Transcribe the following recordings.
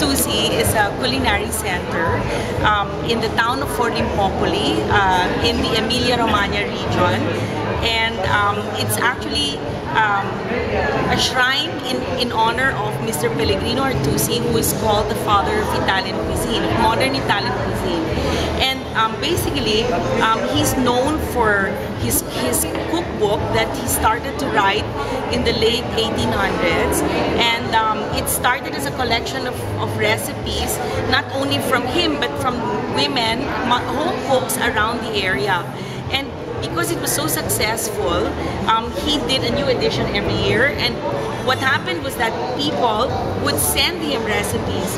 Artusi is a culinary center in the town of Forlimpopoli in the Emilia-Romagna region, and it's actually a shrine in honor of Mr. Pellegrino Artusi, who is called the father of Italian cuisine, modern Italian cuisine. And basically, he's known for his cookbook that he started to write in the late 1800s, and it started as a collection of recipes, not only from him but from women, home cooks around the area. And because it was so successful, he did a new edition every year, and what happened was that people would send him recipes.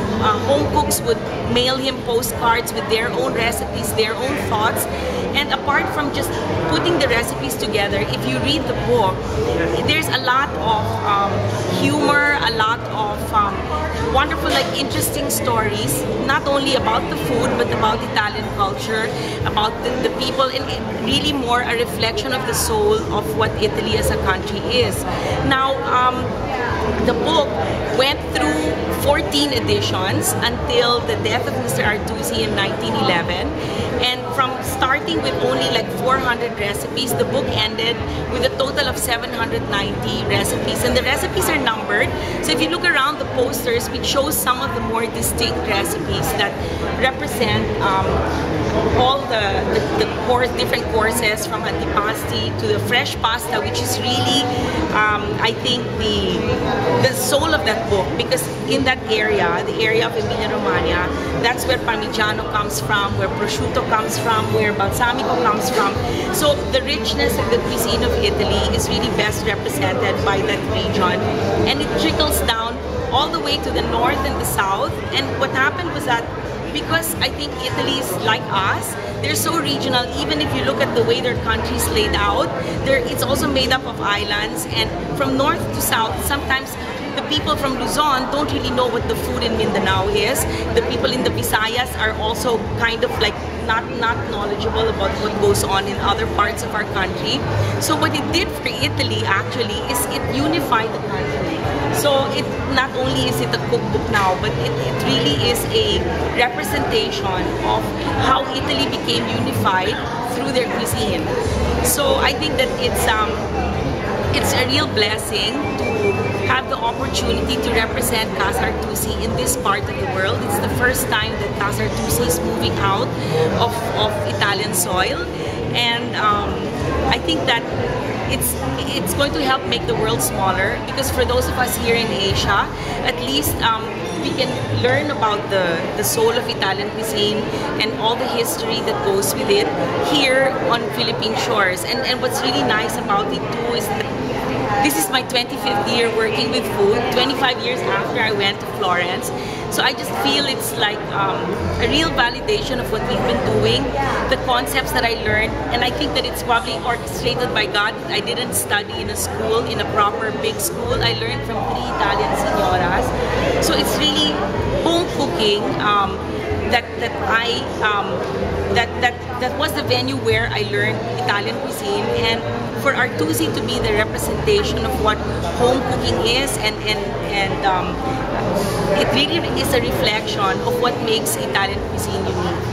Home cooks would mail him postcards with their own recipes, their own thoughts. And apart from just putting the recipes together, if you read the book, there's a lot of humor, a lot of wonderful, interesting stories, not only about the food, but about Italian culture, about the people, and really more a reflection of the soul of what Italy as a country is. Now, the book went through 14 editions until the death of Mr. Artusi in 1911. And from starting with only 400 recipes, the book ended with a total of 790 recipes. And the recipes are numbered. So if you look around the posters, it shows some of the more distinct recipes that represent all the different courses, from antipasti to the fresh pasta, which is really, I think, the soul of that book, because in that area, the area of Emilia-Romagna, that's where Parmigiano comes from, where prosciutto comes from, where balsamico comes from. So the richness of the cuisine of Italy is really best represented by that region, and it trickles down all the way to the north and the south. And what happened was that, because I think Italy is like us, they're so regional. Even if you look at the way their country's laid out, it's also made up of islands, and from north to south, sometimes the people from Luzon don't really know what the food in Mindanao is. The people in the Visayas are also kind of not knowledgeable about what goes on in other parts of our country. So what it did for Italy actually is it unified the country. So it not only is it a cookbook now, but it really is a representation of how Italy became unified through their cuisine. So I think that it's a real blessing to have the opportunity to represent Casa Artusi in this part of the world. It's the first time that Casa Artusi is moving out of Italian soil, and I think that it's going to help make the world smaller, because for those of us here in Asia, at least we can learn about the soul of Italian cuisine and all the history that goes with it here on Philippine shores. And what's really nice about it too is that this is my 25th year working with food, 25 years after I went to Florence. So I just feel it's like a real validation of what we've been doing, the concepts that I learned, and I think that it's probably orchestrated by God. I didn't study in a school, in a proper big school. I learned from 3 Italian signoras. So it's really home cooking that was the venue where I learned Italian cuisine, and for Artusi to be the representation of what home cooking is, and it really is a reflection of what makes Italian cuisine unique.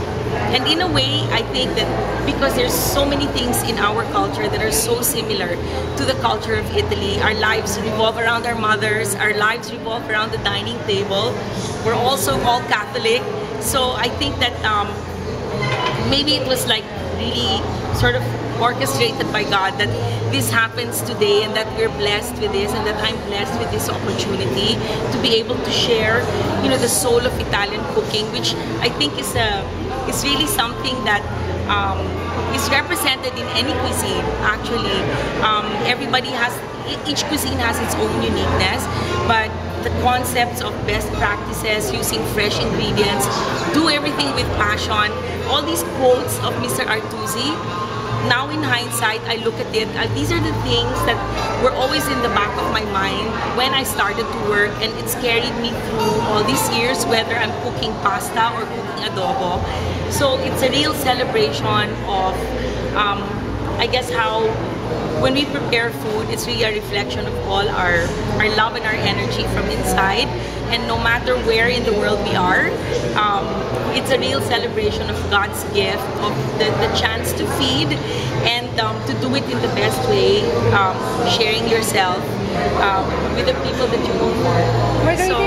And in a way, I think that because there's so many things in our culture that are so similar to the culture of Italy, our lives revolve around our mothers, our lives revolve around the dining table. We're also all Catholic, so I think that maybe it was really sort of orchestrated by God that this happens today, and that we're blessed with this, and that I'm blessed with this opportunity to be able to share, the soul of Italian cooking, which I think is really something that is represented in any cuisine. Actually, each cuisine has its own uniqueness, but the concepts of best practices, using fresh ingredients, do everything with passion. All these quotes of Mr. Artusi, now in hindsight, I look at it, these are the things that were always in the back of my mind when I started to work, and it's carried me through all these years, whether I'm cooking pasta or cooking adobo. So it's a real celebration of, I guess, how when we prepare food, it's really a reflection of all our love and our energy from inside. And no matter where in the world we are, it's a real celebration of God's gift, of the chance to feed, and to do it in the best way, sharing yourself with the people that you go for. Margarita, So